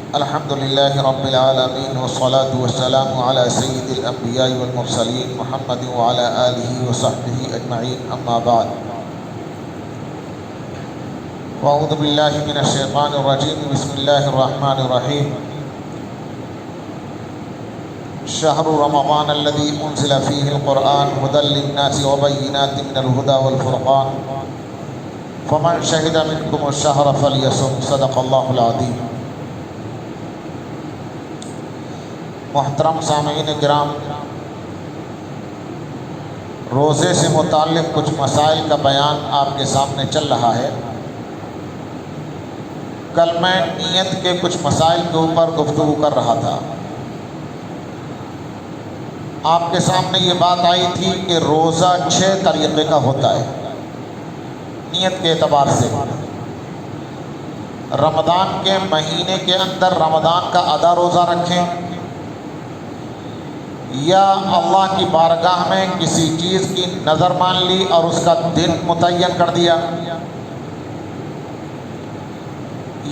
الحمد لله رب العالمين والصلاة والسلام على سيد الأنبياء والمرسلين محمد وعلى آله وصحبه أجمعين أما بعد وأعوذ بالله من الشيطان الرجيم بسم الله الرحمن الرحيم شهر رمضان الذي أنزل فيه القرآن هدى للناس وبينات من الهدى والفرقان فمن شهد منكم الشهر فليصم صدق الله العظيم۔ محترم سامعین کرام، روزے سے متعلق کچھ مسائل کا بیان آپ کے سامنے چل رہا ہے۔ کل میں نیت کے کچھ مسائل کے اوپر گفتگو کر رہا تھا۔ آپ کے سامنے یہ بات آئی تھی کہ روزہ 6 طریقے کا ہوتا ہے نیت کے اعتبار سے۔ رمضان کے مہینے کے اندر رمضان کا آدھا روزہ رکھیں، یا اللہ کی بارگاہ میں کسی چیز کی نظر مان لی اور اس کا دن متعین کر دیا،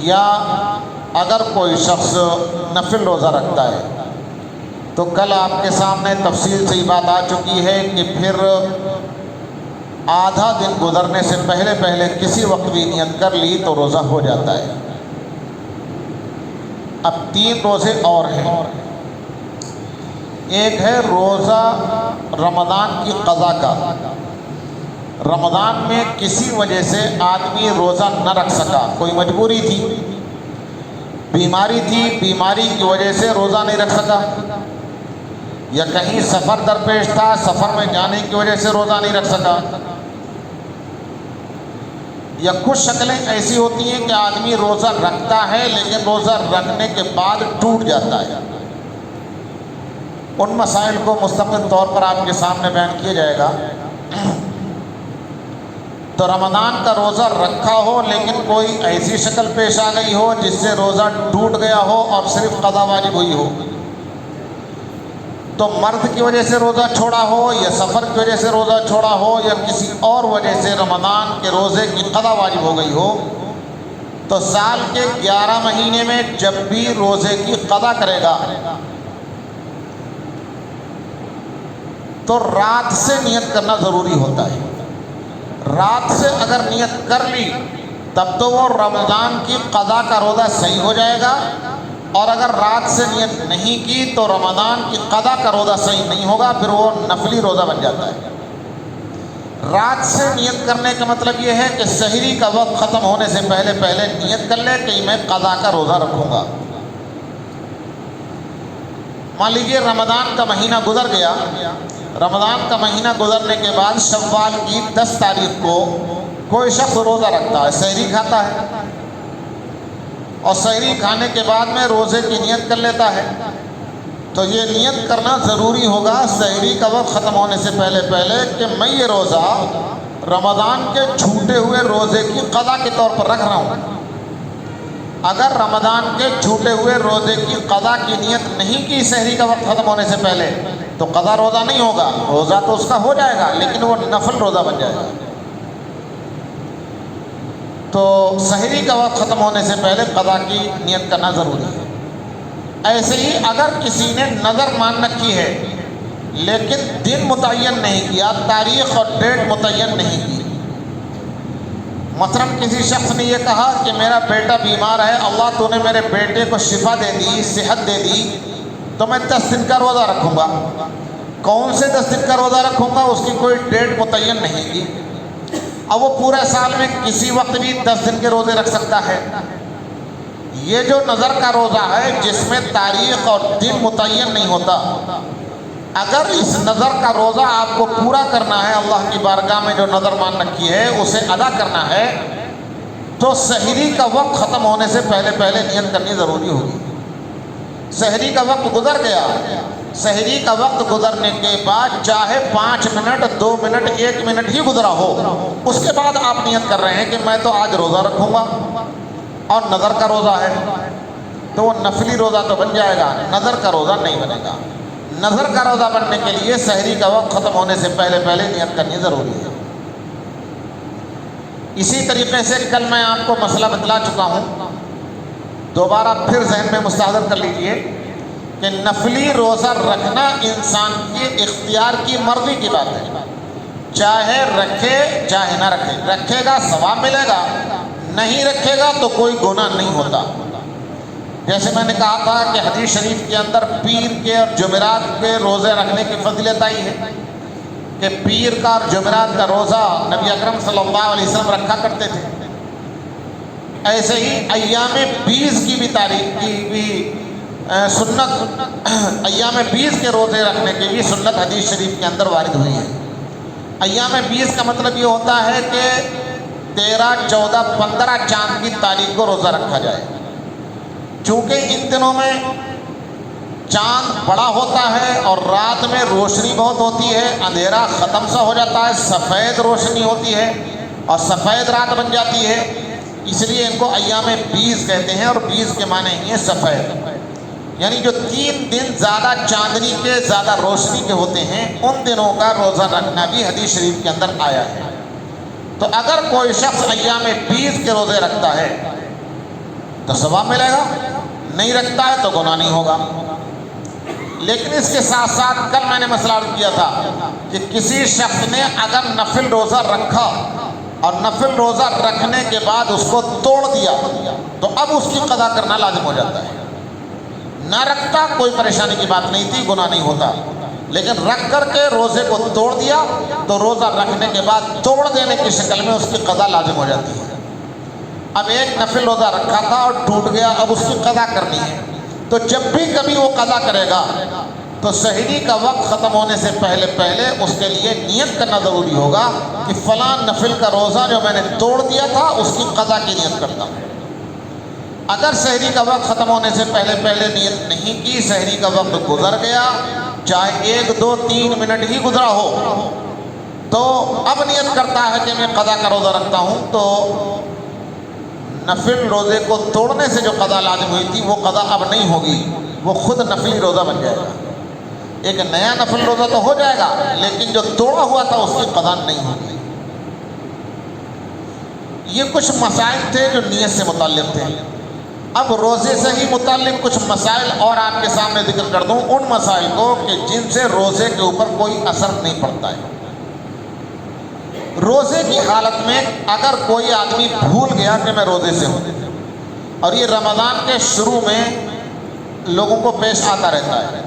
یا اگر کوئی شخص نفل روزہ رکھتا ہے تو کل آپ کے سامنے تفصیل سے یہ بات آ چکی ہے کہ پھر آدھا دن گزرنے سے پہلے پہلے کسی وقت بھی نیت کر لی تو روزہ ہو جاتا ہے۔ اب 3 روزے اور ہیں۔ ایک ہے روزہ رمضان کی قضا کا۔ رمضان میں کسی وجہ سے آدمی روزہ نہ رکھ سکا، کوئی مجبوری تھی، بیماری تھی، بیماری کی وجہ سے روزہ نہیں رکھ سکا، یا کہیں سفر درپیش تھا، سفر میں جانے کی وجہ سے روزہ نہیں رکھ سکا، یا کچھ شکلیں ایسی ہوتی ہیں کہ آدمی روزہ رکھتا ہے لیکن روزہ رکھنے کے بعد ٹوٹ جاتا ہے۔ ان مسائل کو مستقل طور پر آپ کے سامنے بیان کیا جائے گا۔ تو رمضان کا روزہ رکھا ہو لیکن کوئی ایسی شکل پیش آ گئی ہو جس سے روزہ ٹوٹ گیا ہو اور صرف قضا واجب ہوئی ہو، تو مرض کی وجہ سے روزہ چھوڑا ہو، یا سفر کی وجہ سے روزہ چھوڑا ہو، یا کسی اور وجہ سے رمضان کے روزے کی قضا واجب ہو گئی ہو، تو سال کے 11 مہینے میں جب بھی روزے کی قضا کرے گا تو رات سے نیت کرنا ضروری ہوتا ہے۔ رات سے اگر نیت کر لی تب تو وہ رمضان کی قضا کا روزہ صحیح ہو جائے گا، اور اگر رات سے نیت نہیں کی تو رمضان کی قضا کا روزہ صحیح نہیں ہوگا، پھر وہ نفلی روزہ بن جاتا ہے۔ رات سے نیت کرنے کا مطلب یہ ہے کہ سحری کا وقت ختم ہونے سے پہلے پہلے نیت کر لے کہ میں قضا کا روزہ رکھوں گا۔ مان لیجیے رمضان کا مہینہ گزر گیا، رمضان کا مہینہ گزرنے کے بعد شوال کی 10 تاریخ کو کوئی شخص روزہ رکھتا ہے، سحری کھاتا ہے، اور سحری کھانے کے بعد میں روزے کی نیت کر لیتا ہے، تو یہ نیت کرنا ضروری ہوگا سحری کا وقت ختم ہونے سے پہلے پہلے کہ میں یہ روزہ رمضان کے چھوٹے ہوئے روزے کی قضا کے طور پر رکھ رہا ہوں۔ اگر رمضان کے چھوٹے ہوئے روزے کی قضا کی نیت نہیں کی سحری کا وقت ختم ہونے سے پہلے تو قضا روزہ نہیں ہوگا، روزہ تو اس کا ہو جائے گا لیکن وہ نفل روزہ بن جائے گا۔ تو سحری کا وقت ختم ہونے سے پہلے قضا کی نیت کرنا ضروری ہے۔ ایسے ہی اگر کسی نے نظر مان رکھی ہے لیکن دن متعین نہیں کیا، تاریخ اور ڈیٹ متعین نہیں کی، مثلا کسی شخص نے یہ کہا کہ میرا بیٹا بیمار ہے، اللہ تو نے میرے بیٹے کو شفا دے دی، صحت دے دی، تو میں 10 دن کا روزہ رکھوں گا۔ کون سے 10 دن کا روزہ رکھوں گا اس کی کوئی ڈیٹ متعین نہیں کی۔ اب وہ پورے سال میں کسی وقت بھی 10 دن کے روزے رکھ سکتا ہے۔ یہ جو نظر کا روزہ ہے جس میں تاریخ اور دن متعین نہیں ہوتا، اگر اس نظر کا روزہ آپ کو پورا کرنا ہے، اللہ کی بارگاہ میں جو نظر مان رکھی ہے اسے ادا کرنا ہے، تو سحری کا وقت ختم ہونے سے پہلے پہلے نیت کرنی ضروری ہوگی۔ سحری کا وقت گزر گیا، سحری کا وقت گزرنے کے بعد چاہے 5 منٹ 2 منٹ 1 منٹ ہی گزرا ہو، اس کے بعد آپ نیت کر رہے ہیں کہ میں تو آج روزہ رکھوں گا اور نظر کا روزہ ہے، تو وہ نفلی روزہ تو بن جائے گا، نظر کا روزہ نہیں بنے گا۔ نظر کا روزہ بننے کے لیے سحری کا وقت ختم ہونے سے پہلے پہلے نیت کرنی ضروری ہے۔ اسی طریقے سے کل میں آپ کو مسئلہ بتلا چکا ہوں دوبارہ پھر ذہن میں مستحضر کر لیجئے کہ نفلی روزہ رکھنا انسان کے اختیار کی مرضی کی بات ہے، چاہے رکھے چاہے نہ رکھے، رکھے گا ثواب ملے گا، نہیں رکھے گا تو کوئی گناہ نہیں ہوتا۔ جیسے میں نے کہا تھا کہ حدیث شریف کے اندر پیر کے اور جمعرات کے روزے رکھنے کی فضیلت آئی ہے کہ پیر کا اور جمعرات کا روزہ نبی اکرم صلی اللہ علیہ وسلم رکھا کرتے تھے۔ ایسے ہی ایام 20 کی بھی تاریخ کی بھی سنت، ایام 20 کے روزے رکھنے کی بھی سنت حدیث شریف کے اندر وارد ہوئی ہے۔ ایام 20 کا مطلب یہ ہوتا ہے کہ 13، 14، 15 چاند کی تاریخ کو روزہ رکھا جائے۔ چونکہ ان دنوں میں چاند بڑا ہوتا ہے اور رات میں روشنی بہت ہوتی ہے، اندھیرا ختم سا ہو جاتا ہے، سفید روشنی ہوتی ہے اور سفید رات بن جاتی ہے، اس لیے ان کو ایام 20 کہتے ہیں، اور 20 کے معنی ہی ہیں سفید، یعنی جو 3 دن زیادہ چاندنی کے زیادہ روشنی کے ہوتے ہیں ان دنوں کا روزہ رکھنا بھی حدیث شریف کے اندر آیا ہے۔ تو اگر کوئی شخص ایام 20 کے روزے رکھتا ہے تو ثواب ملے گا، نہیں رکھتا ہے تو گناہ نہیں ہوگا۔ لیکن اس کے ساتھ ساتھ کل میں نے مسئلہ عرض کیا تھا کہ کسی شخص نے اگر نفل روزہ رکھا اور نفل روزہ رکھنے کے بعد اس کو توڑ دیا تو اب اس کی قضا کرنا لازم ہو جاتا ہے۔ نہ رکھتا کوئی پریشانی کی بات نہیں تھی، گناہ نہیں ہوتا، لیکن رکھ کر کے روزے کو توڑ دیا تو روزہ رکھنے کے بعد توڑ دینے کی شکل میں اس کی قضا لازم ہو جاتی ہے۔ اب ایک نفل روزہ رکھا تھا اور ٹوٹ گیا، اب اس کی قضا کرنی ہے، تو جب بھی کبھی وہ قضا کرے گا تو سحری کا وقت ختم ہونے سے پہلے پہلے اس کے لیے نیت کرنا ضروری ہوگا کہ فلاں نفل کا روزہ جو میں نے توڑ دیا تھا اس کی قضا کی نیت کرتا ہوں۔ اگر سحری کا وقت ختم ہونے سے پہلے پہلے نیت نہیں کی، سحری کا وقت گزر گیا، چاہے 1، 2، 3 منٹ ہی گزرا ہو، تو اب نیت کرتا ہے کہ میں قضا کا روزہ رکھتا ہوں، تو نفل روزے کو توڑنے سے جو قضا لازم ہوئی تھی وہ قضا اب نہیں ہوگی، وہ خود نفلی روزہ بن جائے گا۔ ایک نیا نفل روزہ تو ہو جائے گا لیکن جو توڑا ہوا تھا اس کی قضا نہیں ہوگی۔ یہ کچھ مسائل تھے جو نیت سے متعلق تھے۔ اب روزے سے ہی متعلق کچھ مسائل اور آپ کے سامنے ذکر کر دوں، ان مسائل کو کہ جن سے روزے کے اوپر کوئی اثر نہیں پڑتا ہے۔ روزے کی حالت میں اگر کوئی آدمی بھول گیا کہ میں روزے سے ہوں، اور یہ رمضان کے شروع میں لوگوں کو پیش آتا رہتا ہے،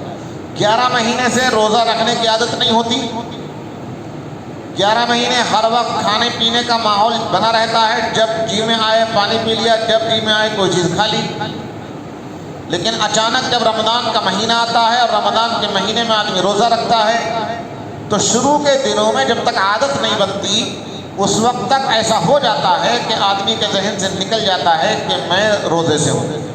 11 مہینے سے روزہ رکھنے کی عادت نہیں ہوتی، 11 مہینے ہر وقت کھانے پینے کا ماحول بنا رہتا ہے، جب جی میں آئے پانی پی لیا، جب جی میں آئے کوئی چیز کھا لی، لیکن اچانک جب رمضان کا مہینہ آتا ہے اور رمضان کے مہینے میں آدمی روزہ رکھتا ہے تو شروع کے دنوں میں جب تک عادت نہیں بنتی اس وقت تک ایسا ہو جاتا ہے کہ آدمی کے ذہن سے نکل جاتا ہے کہ میں روزے سے ہوں۔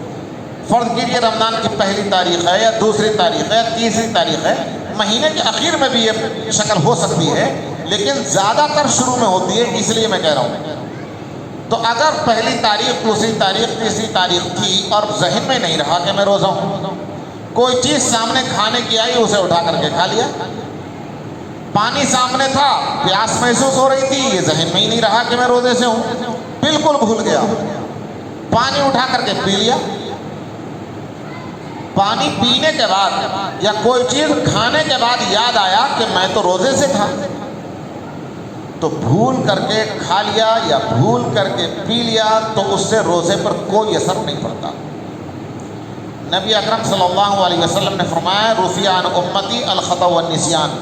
فرض کیجیے رمضان کی پہلی تاریخ ہے یا دوسری تاریخ ہے یا تیسری تاریخ ہے، مہینے کے آخر میں بھی یہ شکل ہو سکتی ہے لیکن زیادہ تر شروع میں ہوتی ہے، اس لیے میں کہہ رہا ہوں۔ تو اگر پہلی تاریخ، دوسری تاریخ، تیسری تاریخ تھی اور ذہن میں نہیں رہا کہ میں روزہ ہوں، کوئی چیز سامنے کھانے کی آئی اسے اٹھا کر کے کھا لیا، پانی سامنے تھا، پیاس محسوس ہو رہی تھی، یہ ذہن میں ہی نہیں رہا کہ میں روزے سے ہوں، بالکل بھول گیا، پانی اٹھا کر کے پی لیا، پانی پینے کے بعد یا کوئی چیز کھانے کے بعد یاد آیا کہ میں تو روزے سے تھا، تو بھول کر کے کھا لیا یا بھول کر کے پی لیا تو اس سے روزے پر کوئی اثر نہیں پڑتا۔ نبی اکرم صلی اللہ علیہ وسلم نے فرمایا رفع عن امتی الخطأ والنسیان،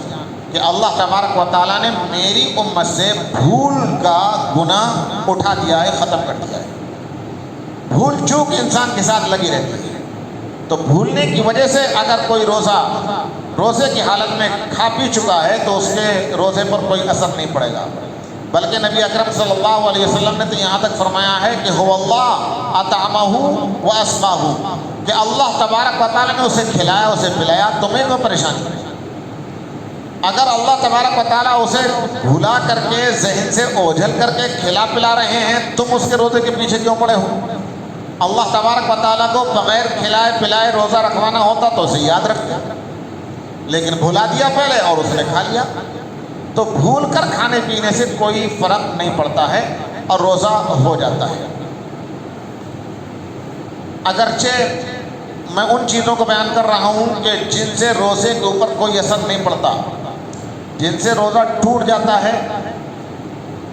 کہ اللہ تبارک و تعالیٰ نے میری امت سے بھول کا گناہ اٹھا دیا ہے، ختم کر دیا ہے۔ بھول چوک انسان کے ساتھ لگی رہتی ہے، تو بھولنے کی وجہ سے اگر کوئی روزے کی حالت میں کھا پی چکا ہے تو اس کے روزے پر کوئی اثر نہیں پڑے گا، بلکہ نبی اکرم صلی اللہ علیہ وسلم نے تو یہاں تک فرمایا ہے کہ هو اللہ اطعمہ و اسقاہ، کہ اللہ تبارک و تعالیٰ نے اسے کھلایا اسے پلایا، تمہیں کوئی پریشانی نہیں۔ اگر اللہ تبارک و تعالیٰ اسے بھلا کر کے ذہن سے اوجھل کر کے کھلا پلا رہے ہیں، تم اس کے روزے کے پیچھے کیوں پڑے ہو؟ اللہ تبارک و تعالیٰ کو بغیر کھلائے پلائے روزہ رکھوانا ہوتا تو اسے یاد رکھتے، لیکن بھلا دیا پہلے اور اس نے کھا لیا۔ تو بھول کر کھانے پینے سے کوئی فرق نہیں پڑتا ہے اور روزہ ہو جاتا ہے۔ اگرچہ میں ان چیزوں کو بیان کر رہا ہوں کہ جن سے روزے کے اوپر کوئی اثر نہیں پڑتا، جن سے روزہ ٹوٹ جاتا ہے،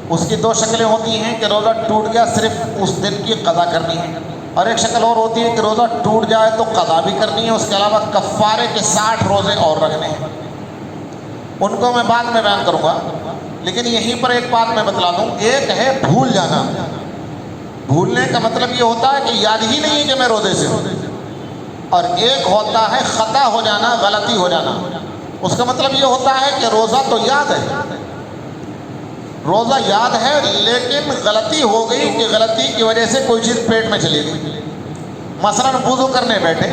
اس کی دو شکلیں ہوتی ہیں کہ روزہ ٹوٹ گیا صرف اس دن کی قضا کرنی ہے، اور ایک شکل اور ہوتی ہے کہ روزہ ٹوٹ جائے تو قضا بھی کرنی ہے، اس کے علاوہ کفارے کے 60 روزے اور رکھنے ہیں۔ ان کو میں بعد میں بیان کروں گا، لیکن یہیں پر ایک بات میں بتلا دوں۔ ایک ہے بھول جانا، بھولنے کا مطلب یہ ہوتا ہے کہ یاد ہی نہیں ہے کہ میں روزے سے ہوں، اور ایک ہوتا ہے خطا ہو جانا، غلطی ہو جانا۔ اس کا مطلب یہ ہوتا ہے کہ روزہ تو یاد ہے، روزہ یاد ہے، لیکن غلطی ہو گئی کہ غلطی کی وجہ سے کوئی چیز پیٹ میں چلی گئی۔ مثلاً وضو کرنے بیٹھے،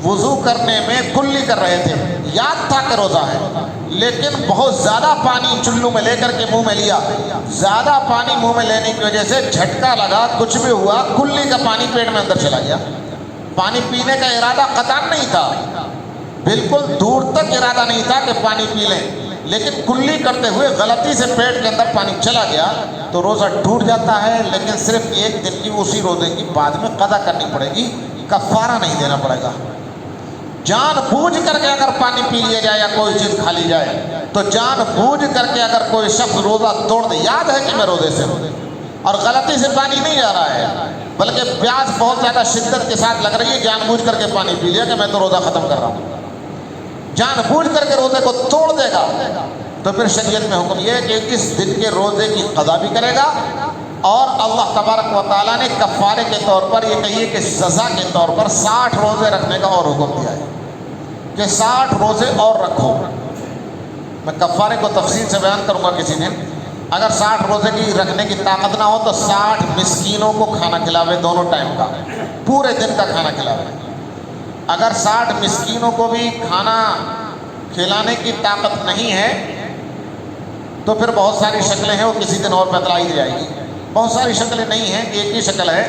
وضو کرنے میں کلی کر رہے تھے، یاد تھا کہ روزہ ہے، لیکن بہت زیادہ پانی چلو میں لے کر کے منہ میں لیا، زیادہ پانی منہ میں لینے کی وجہ سے جھٹکا لگا، کچھ بھی ہوا، کلی کا پانی پیٹ میں اندر چلا گیا۔ پانی پینے کا ارادہ قطعاً نہیں تھا، بالکل دور تک ارادہ نہیں تھا کہ پانی پی لیں، لیکن کلی کرتے ہوئے غلطی سے پیٹ کے اندر پانی چلا گیا تو روزہ ٹوٹ جاتا ہے، لیکن صرف ایک دن کی اسی روزے کی بعد میں قضا کرنی پڑے گی، کفارہ نہیں دینا پڑے گا۔ جان بوجھ کر کے اگر پانی پی لیا جائے یا کوئی چیز کھا لی جائے تو جان بوجھ کر کے اگر کوئی شخص روزہ توڑ دے، یاد ہے کہ میں روزے سے ہوں اور غلطی سے پانی نہیں آ رہا ہے، بلکہ پیاس بہت زیادہ شدت کے ساتھ لگ رہی ہے، جان بوجھ کر کے پانی پی لیا کہ میں تو روزہ ختم کر رہا ہوں، جان بوجھ کر کے روزے کو توڑ دے گا، تو پھر شریعت میں حکم یہ ہے کہ اس دن کے روزے کی قضا بھی کرے گا، اور اللہ تبارک و تعالیٰ نے کفارے کے طور پر یہ کہیے کہ سزا کے طور پر 60 روزے رکھنے کا اور حکم دیا ہے کہ 60 روزے اور رکھو۔ میں کفارے کو تفصیل سے بیان کروں گا کسی دن۔ اگر 60 روزے کی رکھنے کی طاقت نہ ہو تو 60 مسکینوں کو کھانا کھلاوے، دونوں ٹائم کا، پورے دن کا کھانا کھلاوے۔ اگر 60 مسکینوں کو بھی کھانا کھلانے کی طاقت نہیں ہے تو پھر بہت ساری شکلیں ہیں، وہ کسی دن اور بتلائی جائے گی۔ بہت ساری شکلیں نہیں ہیں، ایک ہی شکل ہے،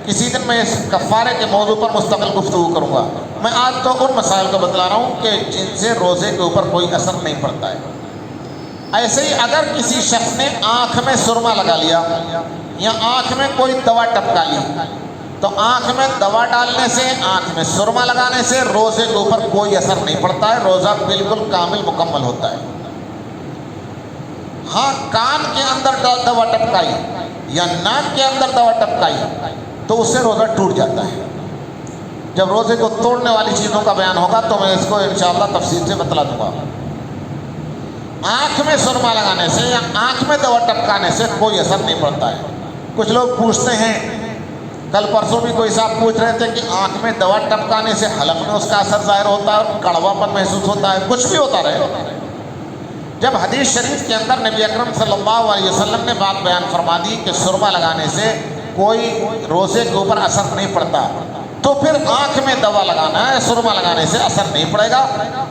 کسی دن میں اس کفارے کے موضوع پر مستقل گفتگو کروں گا۔ میں آج تو ان مسائل کو بتلا رہا ہوں کہ جن سے روزے کے اوپر کوئی اثر نہیں پڑتا ہے۔ ایسے ہی اگر کسی شخص نے آنکھ میں سرما لگا لیا یا آنکھ میں کوئی دوا ٹپکا لی تو آنکھ میں دوا ڈالنے سے، آنکھ میں سرما لگانے سے روزے کے اوپر کوئی اثر نہیں پڑتا ہے، روزہ بالکل کامل مکمل ہوتا ہے۔ ہاں، کان کے اندر دوا ٹپکائی یا ناک کے اندر دوا ٹپکائی تو اس سے روزہ ٹوٹ جاتا ہے۔ جب روزے کو توڑنے والی چیزوں کا بیان ہوگا تو میں اس کو انشاءاللہ تفصیل سے بتلا دوں گا۔ آنکھ میں سرما لگانے سے یا آنکھ میں دوا ٹپکانے سے کوئی اثر نہیں پڑتا ہے۔ کچھ لوگ پوچھتے ہیں، کل پرسوں بھی کوئی صاحب پوچھ رہے تھے کہ آنکھ میں دوا ٹپکانے سے حلق میں اس کا اثر ظاہر ہوتا ہے اور کڑوا پن محسوس ہوتا ہے، کچھ بھی ہوتا رہے۔ جب حدیث شریف کے اندر نبی اکرم صلی اللہ علیہ وسلم نے بات بیان فرما دی کہ سرما لگانے سے کوئی روزے کے اوپر اثر نہیں پڑتا، تو پھر آنکھ میں دوا لگانا ہے، سرما لگانے سے اثر نہیں پڑے گا،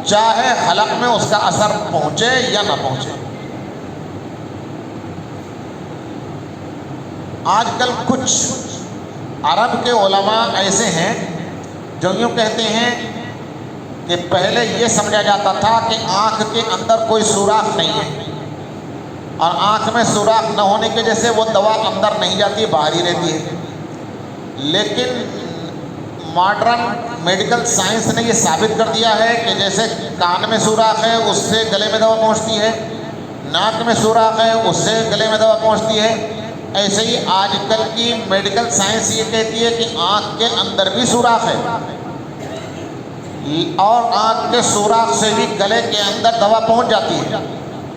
چاہے حلق میں اس کا اثر پہنچے یا نہ پہنچے۔ آج کل کچھ عرب کے علماء ایسے ہیں جو یوں کہتے ہیں کہ پہلے یہ سمجھا جاتا تھا کہ آنکھ کے اندر کوئی سوراخ نہیں ہے، اور آنکھ میں سوراخ نہ ہونے کی وجہ سے وہ دوا اندر نہیں جاتی، باہر ہی رہتی ہے۔ لیکن ماڈرن میڈیکل سائنس نے یہ ثابت کر دیا ہے کہ جیسے کان میں سوراخ ہے اس سے گلے میں دوا پہنچتی ہے، ناک میں سوراخ ہے اس سے گلے میں دوا پہنچتی ہے، ایسے ہی آج کل کی میڈیکل سائنس یہ کہتی ہے کہ آنکھ کے اندر بھی سوراخ ہے، اور آنکھ کے سوراخ سے بھی گلے کے اندر دوا پہنچ جاتی ہے۔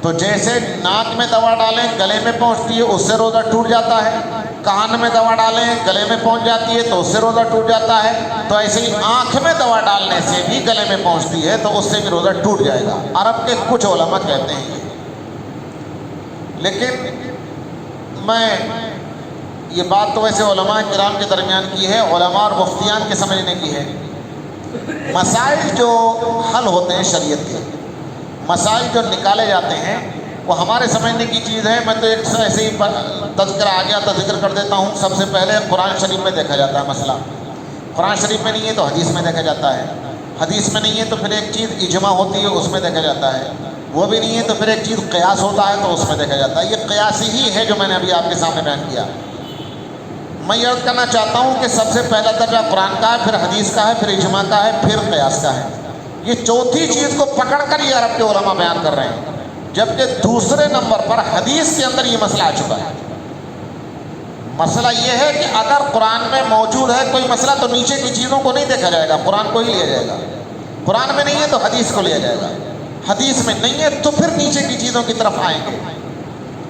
تو جیسے ناک میں دوا ڈالیں گلے میں پہنچتی ہے، اس سے روزہ ٹوٹ جاتا ہے، کان میں دوا ڈالیں گلے میں پہنچ جاتی ہے تو اس سے روزہ ٹوٹ جاتا ہے، تو ایسے ہی آنکھ میں دوا ڈالنے سے بھی گلے میں پہنچتی ہے تو اس سے بھی روزہ ٹوٹ جائے گا۔ عرب کے کچھ علماء کہتے ہیں یہ، لیکن میں یہ بات تو ویسے علماء کرام کے درمیان کی ہے، علماء اور مفتیان کے سمجھنے کی ہے۔ مسائل جو حل ہوتے ہیں شریعت کے، مسائل جو نکالے جاتے ہیں وہ ہمارے سمجھنے کی چیز ہے۔ میں تو ایک ایسے ہی تذکرہ آ گیا تو ذکر کر دیتا ہوں۔ سب سے پہلے قرآن شریف میں دیکھا جاتا ہے مسئلہ، قرآن شریف میں نہیں ہے تو حدیث میں دیکھا جاتا ہے، حدیث میں نہیں ہے تو پھر ایک چیز اجماع ہوتی ہے اس میں دیکھا جاتا ہے، وہ بھی نہیں ہے تو پھر ایک چیز قیاس ہوتا ہے تو اس میں دیکھا جاتا ہے۔ یہ قیاسی ہی ہے جو میں نے ابھی آپ کے سامنے بیان کیا۔ میں یہ عرض کرنا چاہتا ہوں کہ سب سے پہلا درجہ قرآن کا ہے، پھر حدیث کا ہے، پھر اجماع کا ہے، پھر قیاس کا ہے۔ یہ چوتھی چیز کو پکڑ کر یہ عرب کے علماء بیان کر رہے ہیں، جبکہ دوسرے نمبر پر حدیث کے اندر یہ مسئلہ آ چکا ہے۔ مسئلہ یہ ہے کہ اگر قرآن میں موجود ہے کوئی مسئلہ تو نیچے کی چیزوں کو نہیں دیکھا جائے گا، قرآن کو ہی لیا جائے گا۔ قرآن میں نہیں ہے تو حدیث کو لیا جائے گا، حدیث میں نہیں ہے تو پھر نیچے کی چیزوں کی طرف آئیں گے۔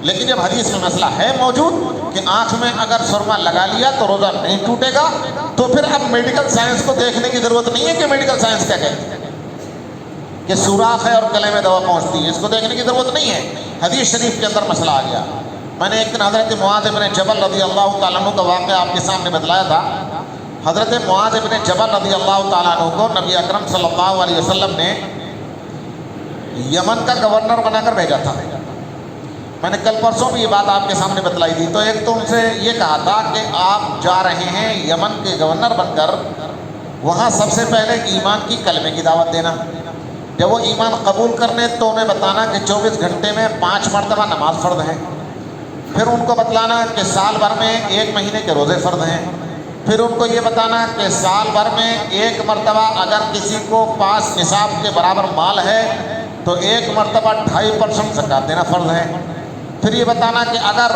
لیکن جب حدیث میں مسئلہ ہے موجود کہ آنکھ میں اگر سرما لگا لیا تو روزہ نہیں ٹوٹے گا، تو پھر اب میڈیکل سائنس کو دیکھنے کی ضرورت نہیں ہے کہ میڈیکل سائنس کیا کہتی ہے کہ سوراخ ہے اور گلے میں دوا پہنچتی ہے، اس کو دیکھنے کی ضرورت نہیں ہے۔ حدیث شریف کے اندر مسئلہ آ گیا۔ میں نے ایک دن حضرت معاذ بن جبل رضی اللہ تعالیٰ عنہ کا واقعہ آپ کے سامنے بتلایا تھا۔ حضرت معاذ بن جبل رضی اللہ تعالیٰ عنہ کو نبی اکرم صلی اللہ علیہ وسلم نے یمن کا گورنر بنا کر بھیجا تھا۔ میں نے کل پرسوں بھی یہ بات آپ کے سامنے بتلائی تھی۔ تو ایک تو ان سے یہ کہا تھا کہ آپ جا رہے ہیں یمن کے گورنر بن کر، وہاں سب سے پہلے ایمان کی کلمے کی دعوت دینا، جب وہ ایمان قبول کرنے تو انہیں بتانا کہ 24 گھنٹے میں 5 مرتبہ نماز فرض ہے، پھر ان کو بتلانا کہ سال بھر میں 1 مہینے کے روزے فرض ہیں، پھر ان کو یہ بتانا کہ سال بھر میں 1 مرتبہ اگر کسی کو 5 نصاب کے برابر مال ہے تو 1 مرتبہ 2.5% زکوٰۃ دینا فرض ہے، پھر یہ بتانا کہ اگر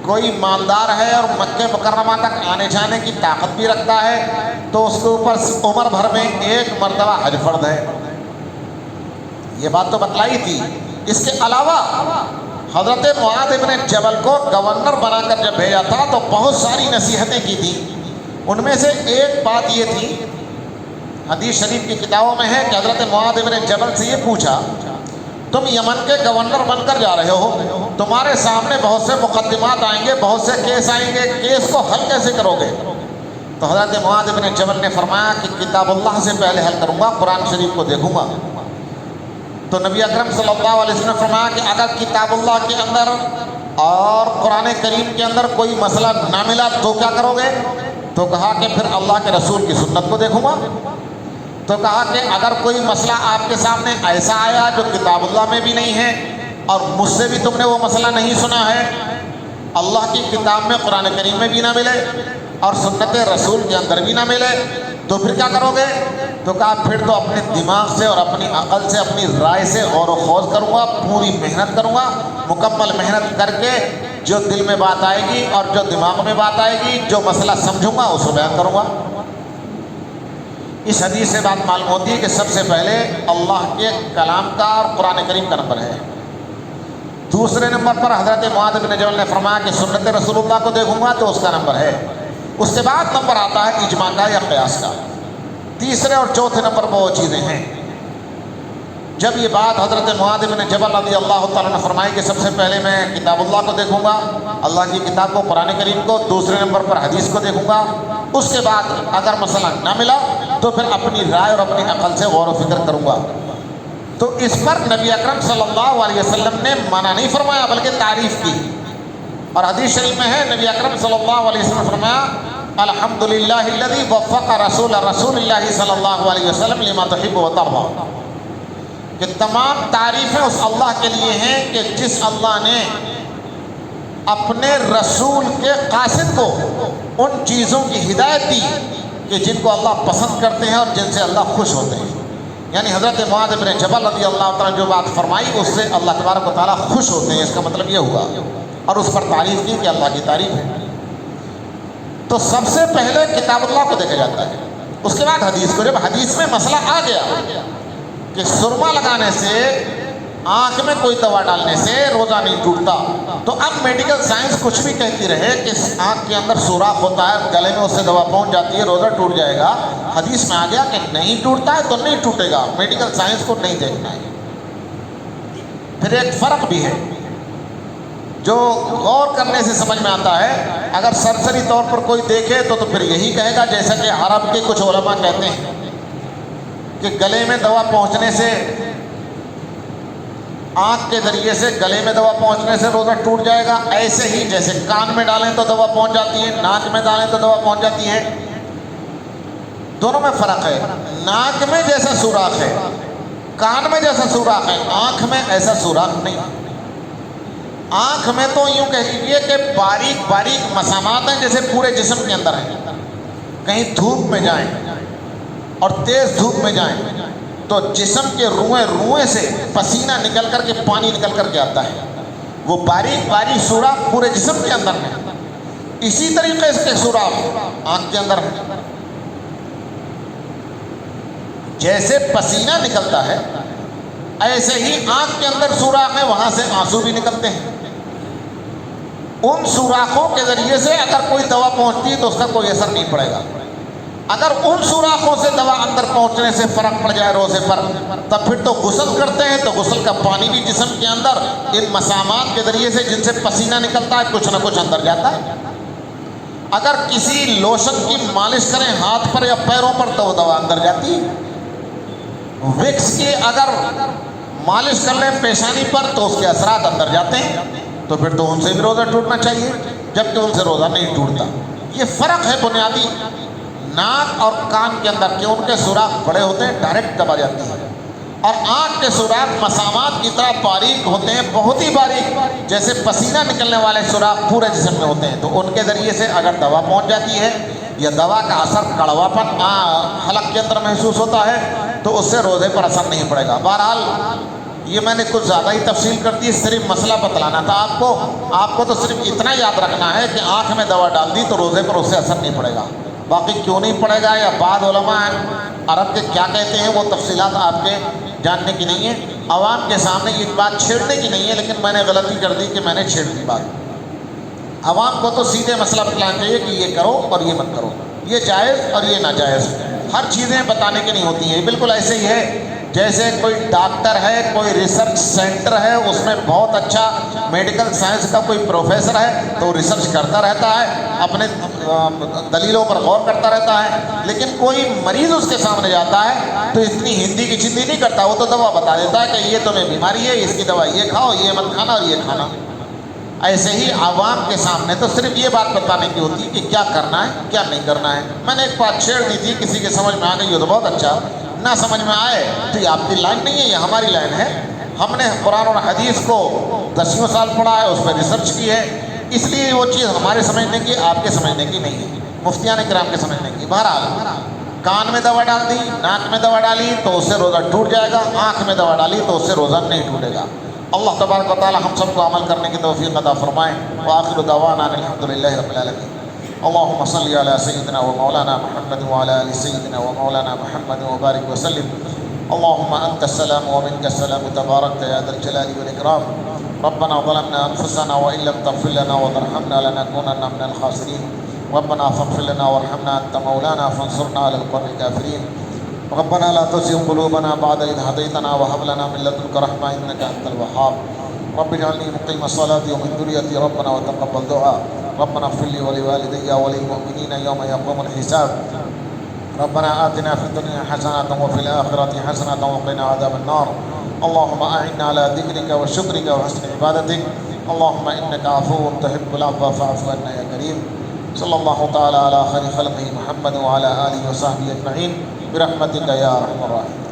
کوئی مالدار ہے اور مکہ مکرمہ تک آنے جانے کی طاقت بھی رکھتا ہے تو اس کے اوپر عمر بھر میں 1 مرتبہ حج فرض ہے۔ یہ بات تو بتلائی تھی۔ اس کے علاوہ حضرت معاذ بن جبل کو گورنر بنا کر جب بھیجا تھا تو بہت ساری نصیحتیں کی تھی۔ ان میں سے ایک بات یہ تھی، حدیث شریف کی کتابوں میں ہے کہ حضرت معاذ بن جبل سے یہ پوچھا، تم یمن کے گورنر بن کر جا رہے ہو، تمہارے سامنے بہت سے مقدمات آئیں گے، بہت سے کیس آئیں گے، کیس کو حل کیسے کرو گے؟ تو حضرت معاذ بن جبل نے فرمایا کہ کتاب اللہ سے پہلے حل کروں گا، قرآن شریف کو دیکھوں گا۔ تو نبی اکرم صلی اللہ علیہ وسلم نے فرمایا کہ اگر کتاب اللہ کے اندر اور قرآن کریم کے اندر کوئی مسئلہ نہ ملا تو کیا کرو گے؟ تو کہا کہ پھر اللہ کے رسول کی سنت کو دیکھوں گا۔ تو کہا کہ اگر کوئی مسئلہ آپ کے سامنے ایسا آیا جو کتاب اللہ میں بھی نہیں ہے اور مجھ سے بھی تم نے وہ مسئلہ نہیں سنا ہے، اللہ کی کتاب میں قرآن کریم میں بھی نہ ملے اور سنت رسول کے اندر بھی نہ ملے، تو پھر کیا کرو گے؟ تو کہا پھر تو اپنے دماغ سے اور اپنی عقل سے، اپنی رائے سے غور و خوض کروں گا، پوری محنت کروں گا، مکمل محنت کر کے جو دل میں بات آئے گی اور جو دماغ میں بات آئے گی، جو مسئلہ سمجھوں گا اس کو بیان کروں گا۔ اس حدیث سے بات معلوم ہوتی ہے کہ سب سے پہلے اللہ کے کلام کا اور قرآن کریم کا نمبر ہے۔ دوسرے نمبر پر حضرت معاذ بن جبل نے فرمایا کہ سنت رسول اللہ کو دیکھوں گا تو اس کا نمبر ہے۔ اس کے بعد نمبر آتا ہے اجماع کا یا قیاس کا۔ تیسرے اور چوتھے نمبر پر وہ چیزیں ہیں۔ جب یہ بات حضرت معاذ بن جبل رضی اللہ تعالیٰ نے فرمائی کہ سب سے پہلے میں کتاب اللہ کو دیکھوں گا، اللہ کی کتاب کو، قرآن کریم کو، دوسرے نمبر پر حدیث کو دیکھوں گا، اس کے بعد اگر مسئلہ نہ ملا تو پھر اپنی رائے اور اپنی عقل سے غور و فکر کروں گا، تو اس پر نبی اکرم صلی اللہ علیہ وسلم نے منع نہیں فرمایا بلکہ تعریف کی۔ اور حدیث شریف میں ہے نبی اکرم صلی اللہ علیہ وسلم نے فرمایا الحمدللہ الذی وفق رسول اللہ صلی اللہ علیہ وسلم لما تحب و ترضی، کہ تمام تعریفیں اس اللہ کے لیے ہیں کہ جس اللہ نے اپنے رسول کے قاصد کو ان چیزوں کی ہدایت دی کہ جن کو اللہ پسند کرتے ہیں اور جن سے اللہ خوش ہوتے ہیں۔ یعنی حضرت معاذ بن جبل رضی اللہ تعالیٰ نے جو بات فرمائی اس سے اللہ تبارک و تعالیٰ خوش ہوتے ہیں، اس کا مطلب یہ ہوا، اور اس پر تعریف کی کہ اللہ کی تعریف ہے۔ تو سب سے پہلے کتاب اللہ کو دیکھا جاتا ہے، اس کے بعد حدیث کو۔ جب حدیث میں مسئلہ آ گیا کہ سرما لگانے سے، آنکھ میں کوئی دوا ڈالنے سے روزہ نہیں ٹوٹتا، تو اب میڈیکل سائنس کچھ بھی کہتی رہے کہ آنکھ کے اندر سوراخ ہوتا ہے، گلے میں اس سے دوا پہنچ جاتی ہے، روزہ ٹوٹ جائے گا۔ حدیث میں آ گیا کہ نہیں ٹوٹتا ہے تو نہیں ٹوٹے گا، میڈیکل سائنس کو نہیں دیکھنا ہے۔ پھر ایک فرق بھی ہے جو غور کرنے سے سمجھ میں آتا ہے۔ اگر سرسری طور پر کوئی دیکھے تو پھر یہی کہے گا جیسا کہ عرب کے کچھ علماء کہتے ہیں کہ گلے میں دوا پہنچنے سے، آنکھ کے ذریعے سے گلے میں دوا پہنچنے سے روزہ ٹوٹ جائے گا، ایسے ہی جیسے کان میں ڈالیں تو دوا پہنچ جاتی ہے، ناک میں ڈالیں تو دوا پہنچ جاتی ہے۔ دونوں میں فرق ہے۔ ناک میں جیسا سوراخ ہے، کان میں جیسا سوراخ ہے، آنکھ میں ایسا سوراخ نہیں۔ آنکھ میں تو یوں کہہ لیجیے کہ باریک باریک مسامات ہیں جیسے پورے جسم کے اندر ہیں. کہیں دھوپ میں جائیں اور تیز دھوپ میں جائیں تو جسم کے روئیں سے پسینہ نکل کر کے پانی نکل کر کے آتا ہے. وہ باریک باریک سوراخ پورے جسم کے اندر ہیں. اسی طریقے سے سوراخ آنکھ کے اندر ہے. جیسے پسینہ نکلتا ہے ایسے ہی آنکھ کے اندر سوراخ ہے, وہاں سے آنسو بھی نکلتے ہیں. ان سوراخوں کے ذریعے سے اگر کوئی دوا پہنچتی ہے تو اس کا کوئی اثر نہیں پڑے گا. اگر ان سوراخوں سے دوا اندر پہنچنے سے فرق پڑ جائے روزے پر, تب پھر تو غسل کرتے ہیں تو غسل کا پانی بھی جسم کے اندر ان مسامات کے ذریعے سے جن سے پسینہ نکلتا ہے کچھ نہ کچھ اندر جاتا ہے. اگر کسی لوشن کی مالش کریں ہاتھ پر یا پیروں پر تو وہ دوا اندر جاتی ہے. وکس کی اگر مالش کر لیں پیشانی پر تو اس کے اثرات اندر جاتے ہیں. تو پھر تو ان سے بھی روزہ ٹوٹنا چاہیے, جبکہ ان سے روزہ نہیں ٹوٹتا. یہ فرق ہے بنیادی ناک اور کان کے اندر کہ ان کے سوراخ بڑے ہوتے ہیں, ڈائریکٹ دبا جاتی ہے, اور آنکھ کے سوراخ مسامات کی طرح باریک ہوتے ہیں, بہت ہی باریک, جیسے پسینہ نکلنے والے سوراخ پورے جسم میں ہوتے ہیں. تو ان کے ذریعے سے اگر دوا پہنچ جاتی ہے یا دوا کا اثر کڑواپن حلق کے اندر محسوس ہوتا ہے تو اس سے روزے پر اثر نہیں پڑے گا. بہرحال یہ میں نے کچھ زیادہ ہی تفصیل کر دی, صرف مسئلہ بتلانا تھا آپ کو. آپ کو تو صرف اتنا یاد رکھنا ہے کہ آنکھ میں دوا ڈال دی تو روزے پر اس سے اثر نہیں پڑے گا. باقی کیوں نہیں پڑے گا یا بعض علماء عرب کے کیا کہتے ہیں وہ تفصیلات آپ کے جاننے کی نہیں ہے. عوام کے سامنے یہ بات چھیڑنے کی نہیں ہے, لیکن میں نے غلطی کر دی کہ میں نے چھیڑ دی بات. عوام کو تو سیدھے مسئلہ بتلانا چاہیے کہ یہ کرو اور یہ مت کرو, یہ جائز اور یہ ناجائز. ہر چیزیں بتانے کی نہیں ہوتی ہیں. بالکل ایسے ہی ہے جیسے کوئی ڈاکٹر ہے, کوئی ریسرچ سینٹر ہے, اس میں بہت اچھا میڈیکل سائنس کا کوئی پروفیسر ہے تو ریسرچ کرتا رہتا ہے, اپنے دلیلوں پر غور کرتا رہتا ہے, لیکن کوئی مریض اس کے سامنے جاتا ہے تو اتنی ہندی کی چندی نہیں کرتا, وہ تو دوا بتا دیتا ہے کہ یہ تمہیں بیماری ہے, اس کی دوا یہ کھاؤ, یہ مت کھانا اور یہ کھانا. ایسے ہی عوام کے سامنے تو صرف یہ بات بتانے کی ہوتی ہے کہ کیا کرنا ہے کیا نہیں کرنا ہے. میں نے ایک بات چھیڑ دی تھی, کسی کے سمجھ میں آ گئی یہ تو بہت اچھا, نہ سمجھ میں آئے تو یہ آپ کی لائن نہیں ہے, یہ ہماری لائن ہے. ہم نے قرآن اور حدیث کو 10 سال پڑھا ہے, اس پہ ریسرچ کی ہے, اس لیے وہ چیز ہمارے سمجھنے کی آپ کے سمجھنے کی نہیں ہے, مفتیان کرام کے سمجھنے کی. بہرحال کان میں دوا ڈال دی, ناک میں دوا ڈالی تو اس سے روزہ ٹوٹ جائے گا, آنکھ میں دوا ڈالی تو اس سے روزہ نہیں ٹوٹے گا. اللہ تبارک و تعالی ہم سب کو عمل کرنے کی توفیق عطا فرمائے. وآخر دعوانا الحمدللہ رب العالمین. اللهم صل على سيدنا ومولانا محمد وعلى آل سيدنا ومولانا محمد وبارك وسلم. اللهم أنت السلام ومنك السلام تباركت يا ذا الجلال والإكرام. ربنا ظلمنا أنفسنا وإن لم تغفر لنا وترحمنا لنكونن من الخاسرين. ربنا فاغفر لنا وارحمنا أنت مولانا فانصرنا على القوم الكافرين. ربنا لا تزغ قلوبنا بعد إذ هديتنا وهب لنا من لدنك رحمة إنك أنت الوهاب. رب اجعلني مقيم الصلاة ومن ذريتي ربنا وتقبل دعاء. ربنا اغفر لي ولوالدي وللمؤمنين يوم يقوم الحساب. ربنا آتنا في الدنيا حسنة وفي الآخرة حسنة وقنا عذاب النار. اللهم أعنا على ذكرك وشكرك وحسن عبادتك. اللهم إنك عفو تحب العفو فاعف عنا يا كريم. صلى الله تعالى على خير خلقه محمد وعلى آله وصحبه أجمعين برحمتك يا أرحم الراحمين.